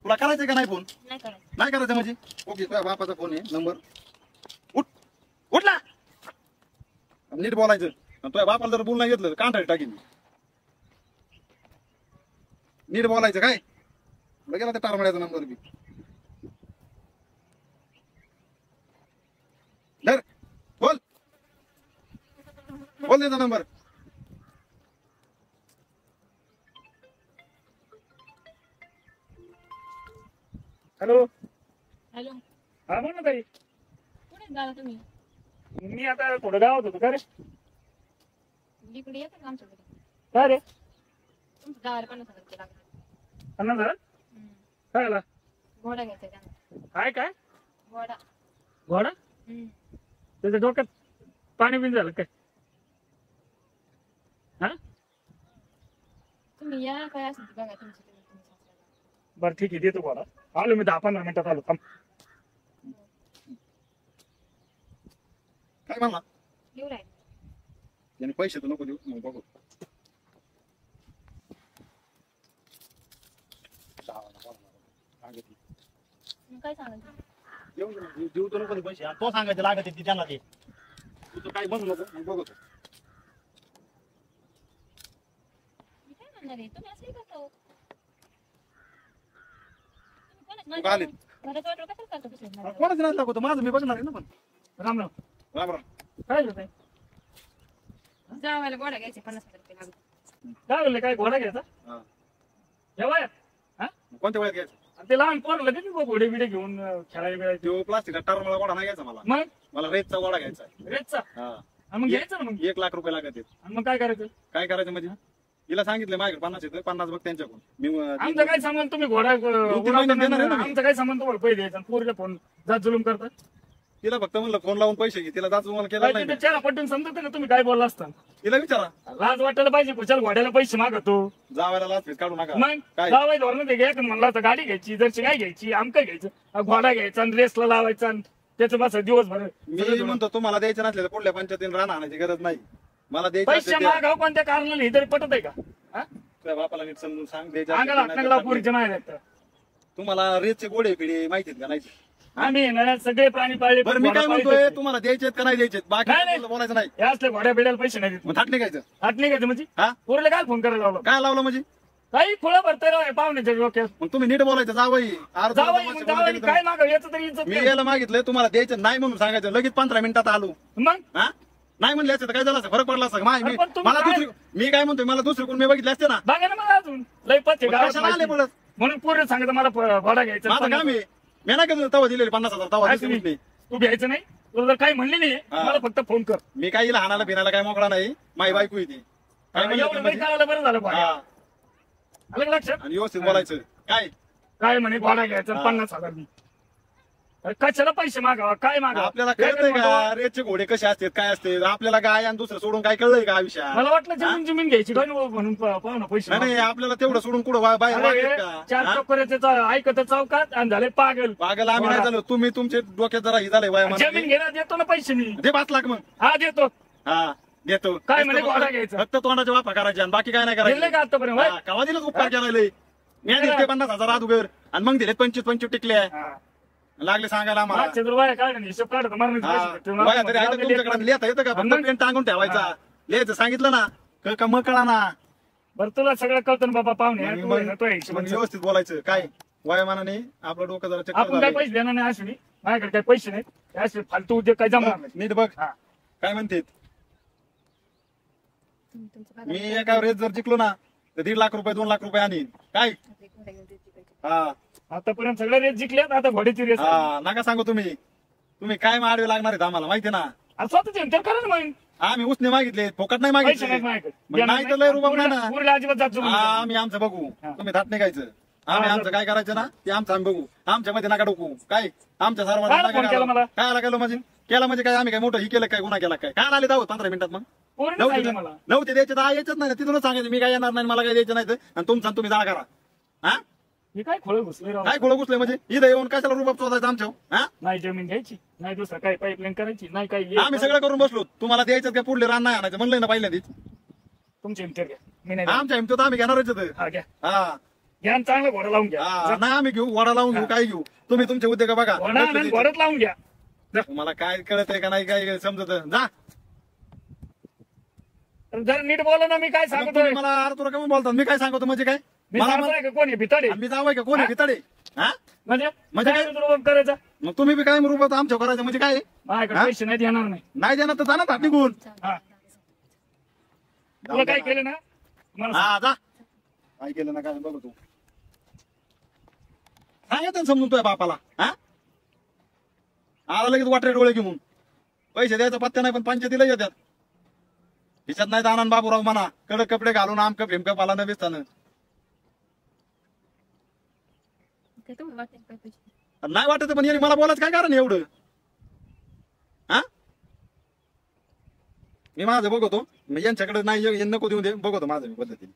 तुला करायचं का नाही फोन? नाही करायचं. नाही करायचं म्हणजे ओके. तुझ्या बापाचा फोन आहे नंबर. उठ उठला नीट बोलायचं. तुझ्या बापाला जर बोल नाही घेतलं कांठाळी टाकीन. नीट बोलायचं काय गेला त्या टारमळ्याचा नंबर बी धर. बोल बोल त्याचा नंबर. हॅलो. हॅलो. हा बोल ना ताई. कुठे झाला तुम्ही? मी आता थोडं गावात होतो. का रे? इकडे येतं का आमच्याकडे? काय रे? तुमचं गावाला 50,000 लागले. 50,000? काय आला? घोडा घ्यायचा त्यांना. काय काय घोडा. घोडा? त्याच्या डोक्यात पाणी बिन झालं काय? हा तुम्ही या काय असेल ते बघा तुमचं तुम्ही सासऱ्याला. बरं ठीक आहे देतो घोडा. आलो मी 10-15 मिनिटात आलो. थांब. काय म्हणला? येऊ राहील. याने पैसे तर नको देऊ मग बघू. मग काय सांगायचं? देऊ तर नको पैसे. तो सांगायचं लागत ती त्यांना ते. तू तर काही म्हणू नको मग बघतो. मी काय म्हणणार आहे? तुम्ही असं करता हो. तू आले. घरात वाटलं कसं करतो दुसऱ्यांना? कोणाचं नाही दाखवतो माझं मी बघणार आहे ना. पण राम राम. राम राम. काय झालं? जावायला घोडा घ्यायचे 50,000 लागले. काय बोलले? काय घोडा घ्यायचा? हा. या वयात? हा? कोणत्या वयात घ्यायचं? आणि ते लहान पोरं लगेच घोडे बिडे घेऊन खेळायला बिळायचे. तो प्लास्टिकचा टारमळा गोडा नाही घ्यायचा मला. मग मला रेतचा गोडा घ्यायचा. रेटचा? हा. आणि मग घ्यायचं ना मग. 1,00,000 रुपये लागत आहेत. आणि मग काय करायचं? काय करायचं म्हणजे हिला सांगितलं माझ्याकडे 50 येतं 50 बघ त्यांच्याकडून. मी आमचं काय सामान तुम्ही घोडा महिन्यात देणार आहे ना मी. आमचं काय सामान तुम्हाला पैसे द्यायचं पोरीला फोन जात जुलूम करता. तिला फक्त म्हणलं फोन लावून पैसे घे. तिला जाच मला केला नाही. चेहरा पटून समजत ना तुम्ही काय बोलला असता. तिला विचारा. लाज वाटायला पाहिजे कुशाल घोड्याला पैसे मागतो. जावायला लाच फीस काढू नका. मग काय लावाय धोरण ते घ्यायचं म्हणलं तर गाडी घ्यायची जरशी काय घ्यायची आमकं घ्यायचं घोडा घ्यायचा आणि रेसला लावायचा आणि त्याचं बस दिवसभर. मी म्हणतो तुम्हाला द्यायचं नसले पुढल्या पंचायतीने राहणार आणायची गरज नाही. मला द्यायचं पैसे मागाव कोणत्या कारणाला हे तरी पटत आहे का? तुझ्या बापाला नीट समजून सांग. अंगाला हातनागला पोरीच्या नाही तुम्हाला रेतचे गोडे पिढे माहितीत का नाही? आम्ही ना सगळे प्राणी पाळले. बरं मी काय म्हणतोय तुम्हाला द्यायचे का नाही द्यायचे बाकी नाही, नाही. बोलायचं नाही. या असल्या घोड्या बिड्याला पैसे नाही देत. मग थाट निघायचं. हात नाही घ्यायचं म्हणजे हा पोरीला काय फोन करायला लावलं? काय लावलं म्हणजे काही फुलं भरतोय राव पाहुण्याच्या डोक्यात. मग तुम्ही नीट बोलायचं जावई. जावई काय मागाव याचं तरी इज्जत मी नाही. याला मागितलं तुम्हाला द्यायचं नाही म्हणून सांगायचं लगेच 15 मिनिटात आलो. मग हा नाही म्हणले असते तर काय झालं असं फरक पडला असं पण तुम्ही मला काय- दुसरी मी काय म्हणतोय मला दुसरी कोण मी बघितले असते ना. बघा ना मग अजून लय पत्ते गावात कशाला आले माहिती. पडत म्हणून पोरीला सांगत मला घोडा घ्यायचा. माझं काम आहे. मी नाही का तवा दिलेले 50,000 तवा काय दिले नाही. तू घ्यायचं नाही तुला जर काही म्हणली नाही हा. मला फक्त फोन कर. मी काही लहानाला फिरायला काय मोकळा नाही. माई बायको येते काय म्हणलं एवढं ते नाही म्हणजे? करायला बरं झालं पाहिजे. हा. आलं का लक्षात? आणि व्यवस्थित बोलायचं काय काय म्हणे घोडा घ्यायचा हा. 50,000 मी. अरे कशाला पैसे मागावा काय मागावा? आपल्याला कळतंय का रेतचे घोडे कसे असतात काय असते आपल्याला काय आणि दुसरं सोडून काय कळलंय का विषय? मला वाटलं जमीन घ्यायची काय म्हणून पाहुणा पैसे नाही मागतो. आपल्याला तेवढं सोडून कुठं बाहेर अरे, वागतात का? चार हा? चक्कर ऐकत चौकात आणि झाले पागल. पागल आम्ही नाही झालो. तुम्ही तुमचे डोक्यात जरा ही झालंय जमीन वयामध्ये. घेण्यात देतो ना पैसे मी. दे 5 लाख मग. हा देतो. हा देतो. काय म्हणे घोडा घ्यायचा? फक्त तोंडाच्या वाफा करायच्या आणि बाकी काय नाही दिले करायचं. का आतापर्यंत होय? हा, केव्हा दिलं उपकार केला लय. मी दिले 50,000 अगोदर आणि मग दिले 25 टिकले हा. लागले सांगायला आम्हाला. मागच्या तर वया काढ हिशोब काढत मारण्याचे पैसे भेटतील. वया तरी आहे का तुमच्याकडे लिहिता येतं का? फक्त मग? पेन टांगून ठेवायचा. लिहायचं सांगितलं ना का मग कळा ना. बरं तुला सगळं कळतं ना बाबा पाहुणे मग- तू आहे ना, तो मग हिशोबाने चल. व्यवस्थित बोलायचं काय वयामानाने आपलं डोकं जरा चक्कर आपण काय झालंय. पैसे देणार नाही अश्विनी माझ्याकडे काही पैसे नाहीत असे फालतू उद्योग काय जमणार नाही. नीट बघ हा. काय म्हणते. तुम्ही तुमचं बघा. मी एका वेळेस जर जिंकलो ना तर 1.5 लाख रुपये 2 लाख रुपये आणीन काय. ते घोडा घेऊन देते पैसे. हा आतापर्यंत सगळ्या रेस जिंकल्यात आता घोड्याची रेस हा नका सांगू तुम्ही काय माडवे लागणार आहेत आम्हाला माहिती ना. स्वतःच तर करा ना मग आम्ही उसने मागितले फोकट नाही पैसे मागितले. नाहीत मग नाही तर लय रुबाब नाही ना. पुरीला अजिबात जात जुळून हा, नाही. आम्ही आमचं बघू हा. तुम्ही धाट निघायचं. आम्ही हा, आमचं काय करायचं ना ते आमचं आम्ही बघू. आमच्या मध्ये नका डोकू काय आमच्या काय सर्वांना फोन केला मला? काय आला केलं म्हणजे केला म्हणजे काय आम्ही काय मोठं ही केलं काय गुन्हा केला काय काय आले जाऊ 15 मिनिटात मग पोरीने सांगितलं मला नव्हते द्यायचे तर यायचंच नाही तिथूनच सांगायचं मी काय येणार नाही मला काय द्यायचं नाही तर. आणि तुमचं तुम्ही जा करा. हा हे काय खोळ घुसले राव. काय गोळ घुसले म्हणजे इथं येऊन कशाला रुबाब शोधायचं आमच्या. हा नाही जमीन घ्यायची नाही दुसरं काही पाईपलाईन करायची नाही काही आम्ही सगळं करून बसलो तुम्हाला द्यायचं काय पुढले रान नाही आणायचं म्हणलंय ना पहिल्यांदाच. तुमचे इंटर घ्या मी नाही आमच्या हिमतीत आम्ही घेणारच होतं. हा घ्या हा घ्या आणि चांगला घोडा लावून घ्या हा, नाही आम्ही घेऊ वडा लावून घेऊ काय घेऊ तुम्ही तुमचे उद्योग बघा घोडा आणि घोड्यात लावून घ्या मला काय कळत आहे का नाही काय समजत जा जर नीट बोला ना मी काय मग सांगतोय तुम्ही मला अरे तुला कमी बोलतात मी काय सांगतो म्हणजे काय मी मला सांगतोय का कोणी भिताडे आम्ही जावं का कोण आहे भिताडे हा म्हणजे म्हणजे काय काय? तुला करायचा मग तुम्ही बी काय रुपयात आमच्या करायचं म्हणजे काय माझ्याकडे हा? पैसे नाही देणार नाही नाही देणार तर जाणार हात निघून हा तुला काय केलं ना मला सांग. हा जा काय केलं ना काय बघ तू सांगत समजून तुझ्या बापाला हा आला लगेच वाटरे डोळे घेऊन पैसे द्यायचा पत्त्या नाही पण पंचायतीला येतात हिच्यात नाही दाना बाबूराव म्हणा कडक कपडे घालून आमक फिमक पाला न बेसताना काय तुम्हाला वाटेल काय पैसे नाही वाटत पण यांनी मला बोलायचं काय कारण आहे एवढं हा मी माझं बघतो यांच्याकडे नाही नको देऊ दे बघतो माझं मी पद्धतीने